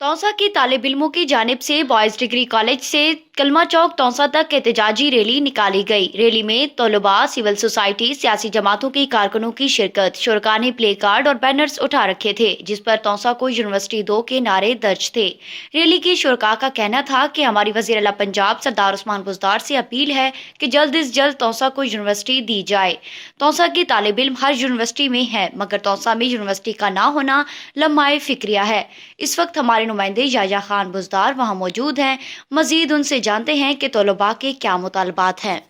तौसा की तालिब इल्मों की जानिब से बॉयज़ डिग्री कॉलेज से कलमा चौक तौसा तक एहतजाजी रैली निकाली गई। रैली में तलबा, सिविल सोसाइटी, सियासी जमातों के कारकुनों की शिरकत। शुरका ने प्ले कार्ड और बैनर्स उठा रखे थे जिस पर तौसा को यूनिवर्सिटी दो के नारे दर्ज थे। रैली की शुरका का कहना था कि हमारी वज़ीर आला पंजाब सरदार उस्मान बुज़दार से अपील है कि जल्द से जल्द तौसा को यूनिवर्सिटी दी जाए। तौसा की तालिब इल्म हर यूनिवर्सिटी में है मगर तौसा में यूनिवर्सिटी का ना होना लम्हाए फिक्रिया है। इस वक्त हमारे नुमाइंदे याया खान बुज़दार वहाँ मौजूद हैं। मजीद उनसे जानते हैं कि तलबा के क्या मुतालबात हैं।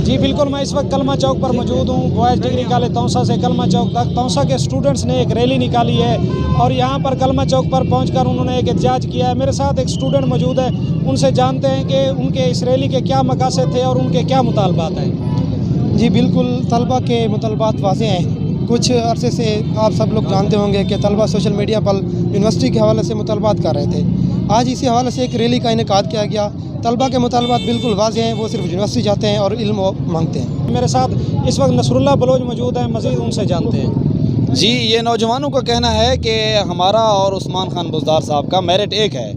जी बिल्कुल, मैं इस वक्त कलमा चौक पर मौजूद हूँ। बॉयज़ डिग्री कॉलेज तौसा से कलमा चौक तक तौसा के स्टूडेंट्स ने एक रैली निकाली है और यहाँ पर कलमा चौक पर पहुंचकर उन्होंने एक एहतजाज किया है। मेरे साथ एक स्टूडेंट मौजूद है, उनसे जानते हैं कि उनके इस रैली के क्या मकासद थे और उनके क्या मुतालबात हैं। जी बिल्कुल, तलबा के मुतालबात वाज़ेह हैं। कुछ अरसे से आप सब लोग जानते होंगे कि तलबा सोशल मीडिया पर यूनिवर्सिटी के हवाले से मुतालबात कर रहे थे। आज इसी हवाले से एक रैली का इनेकाद किया गया। तलबा के मुतालबात बिल्कुल वाज़ेह हैं, वो सिर्फ यूनिवर्सिटी जाते हैं और इल्म मांगते हैं। मेरे साथ इस वक्त नसरुल्लाह बलोच मौजूद हैं, मज़ीद उनसे जानते हैं। जी, ये नौजवानों का कहना है कि हमारा और उस्मान खान बुज़दार साहब का मेरिट एक है,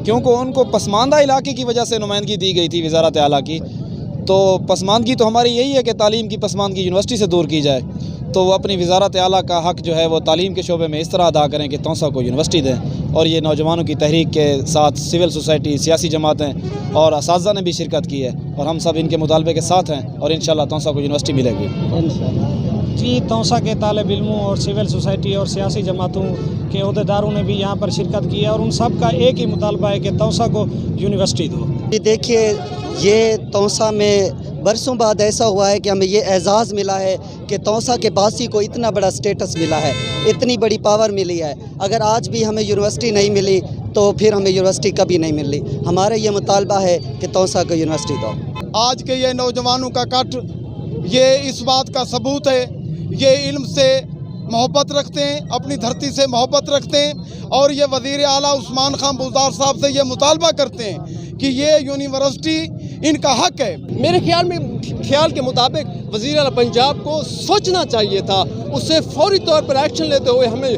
क्योंकि उनको पसमानदा इलाके की वजह से नुमाइंदगी दी गई थी वज़ारत आला की। तो पसमानदगी तो हमारी यही है कि तालीम की पसमानदगी यूनिवर्सिटी से दूर की जाए। तो वो अपनी वज़ारत आला का हक़ जो है वो तालीम के शोबे में इस तरह अदा करें कि तौसा को यूनिवर्सिटी दें। और ये नौजवानों की तहरीक के साथ सिविल सोसाइटी, सियासी जमातें और असातिज़ा ने भी शिरकत की है और हम सब इनके मुतालबे के साथ हैं और इंशाअल्लाह तौसा को यूनिवर्सिटी मिलेगी। जी, तौसा के तालिब इल्मों और सिविल सोसाइटी और सियासी जमातों के अहदेदारों ने भी यहाँ पर शिरकत की है और उन सब का एक ही मुतालबा है कि तौसा को यूनिवर्सिटी दो। देखिए, ये तौसा में बरसों बाद ऐसा हुआ है कि हमें ये एजाज़ मिला है कि तौसा के बासी को इतना बड़ा स्टेटस मिला है, इतनी बड़ी पावर मिली है। अगर आज भी हमें यूनिवर्सिटी नहीं मिली तो फिर हमें यूनिवर्सिटी कभी नहीं मिली। हमारा ये मुतालबा है कि तौसा को यूनिवर्सिटी दो। आज के ये नौजवानों का कट ये इस बात का सबूत है, ये इल्म से मोहब्बत रखते हैं, अपनी धरती से मोहब्बत रखते हैं और ये वज़ीर आला उस्मान खान बुज़दार साहब से ये मुतालबा करते हैं कि ये यूनिवर्सिटी इनका हक है। मेरे ख्याल के मुताबिक वज़ीर आला पंजाब को सोचना चाहिए था, उससे फौरी तौर पर एक्शन लेते हुए हमें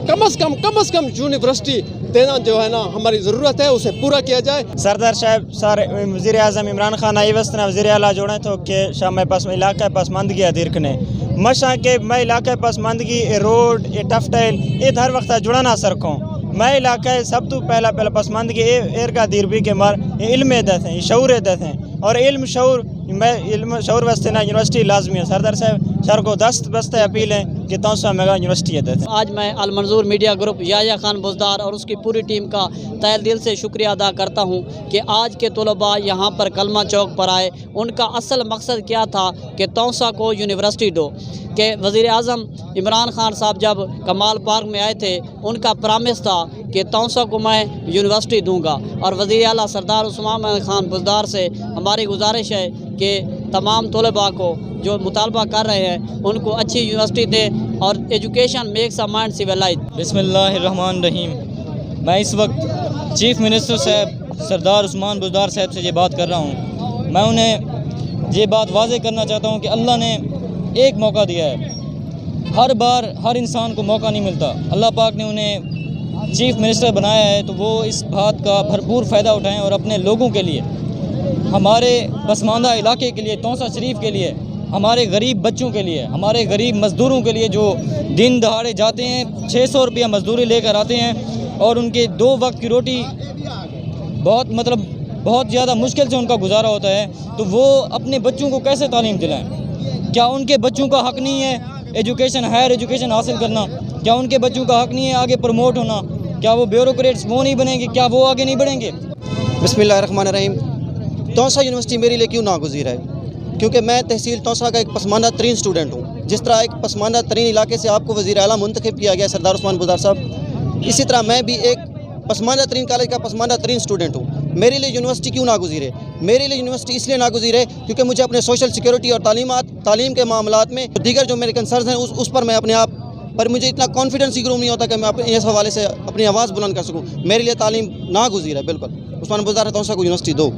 कम अज़ कम यूनिवर्सिटी देना जो है ना हमारी ज़रूरत है, उसे पूरा किया जाए। सरदार साहब सारे वज़ीर आज़म इमरान खान आई वस्तना वज़ीर आला जोड़े तो कि शाम पास इलाका पसमानदगी अदीरकने मशा के मैं इलाका पसमानदगी रोड ये टफटाइल ये हर वक्त जुड़ा ना सरकों मैं इलाका सब तो पहला पसमानदगी एर का दीर भी के मार इल्म दत हैं, शऊर दत हैं और इल्म शऊर वास्ते ना यूनिवर्सिटी लाजमी है। सरदार साहब सर को दस्त बस्ते अपील है कि तौसा मेगा यूनिवर्सिटी दत है। आज मैं अल मंजूर मीडिया ग्रुप याया खान बुज़दार और उसकी पूरी टीम का तहे दिल से शुक्रिया अदा करता हूँ कि आज के तलबा यहाँ पर कलमा चौक पर आए। उनका असल मकसद क्या था कि तौसा को यूनिवर्सिटी दो। कि वज़ीर आज़म इमरान खान साहब जब कमाल पार्क में आए थे उनका प्रॉमिस था कि तौसा को मैं यूनिवर्सिटी दूंगा और वज़ीर आला सरदार उस्मान खान बुज़दार से हमारी गुजारिश है कि तमाम तलबा को जो मुतालबा कर रहे हैं उनको अच्छी यूनिवर्सिटी दें और education makes a mind civilise. बिस्मिल्लाहिर्रहमानिर्रहीम। मैं इस वक्त चीफ मिनिस्टर साहब सरदार उस्मान बुज़दार साहब से ये बात कर रहा हूँ। मैं उन्हें ये बात वाज़ेह करना चाहता हूँ कि अल्लाह ने एक मौका दिया है, हर बार हर इंसान को मौका नहीं मिलता। अल्लाह पाक ने उन्हें चीफ मिनिस्टर बनाया है तो वो इस बात का भरपूर फ़ायदा उठाएं और अपने लोगों के लिए, हमारे पसमानदा इलाके के लिए, तौसा शरीफ के लिए, हमारे गरीब बच्चों के लिए, हमारे गरीब मज़दूरों के लिए जो दिन दहाड़े जाते हैं 600 रुपया मज़दूरी लेकर आते हैं और उनके 2 वक्त की रोटी बहुत ज़्यादा मुश्किल से उनका गुजारा होता है, तो वो अपने बच्चों को कैसे तालीम दिलाएँ? क्या उनके बच्चों का हक़ नहीं है एजुकेशन, हायर एजुकेशन हासिल करना? क्या उनके बच्चों का हक़ नहीं है आगे प्रमोट होना? क्या वो ब्यूरोक्रेट्स वो नहीं बनेंगे? क्या वो आगे नहीं बढ़ेंगे? बिस्मिल्लाहिर्रहमानिर्रहीम। तौसा यूनिवर्सिटी मेरे लिए क्यों नागुज़ीर है? क्योंकि मैं तहसील तौसा का एक पसमानदा तरीन स्टूडेंट हूँ। जिस तरह एक पसमानदा तरीन इलाके से आपको वज़ीर आला मुंतखब किया गया सरदार उस्मान बुज़दार साहब, इसी तरह मैं भी एक पसमानदा तरीन कॉलेज का पसमानदा तरीन स्टूडेंट हूँ। मेरे लिए यूनिवर्सिटी क्यों नागुज़ीर है? मेरे लिए यूनिवर्सिटी इसलिए नागुज़ीर है क्योंकि मुझे अपने सोशल सिक्योरिटी और तालीम के मामलात में दीगर जो मेरे कंसर्न्स हैं उस पर मैं अपने आप पर मुझे इतना कॉन्फिडेंस ही ग्रूम नहीं होता कि मैं अपने इस हवाले से अपनी आवाज़ बुलंद कर सकूँ। मेरे लिए तालीम नागुज़ीर है बिल्कुल। उस्मान बुज़दार तौसा को यूनिवर्सिटी दो।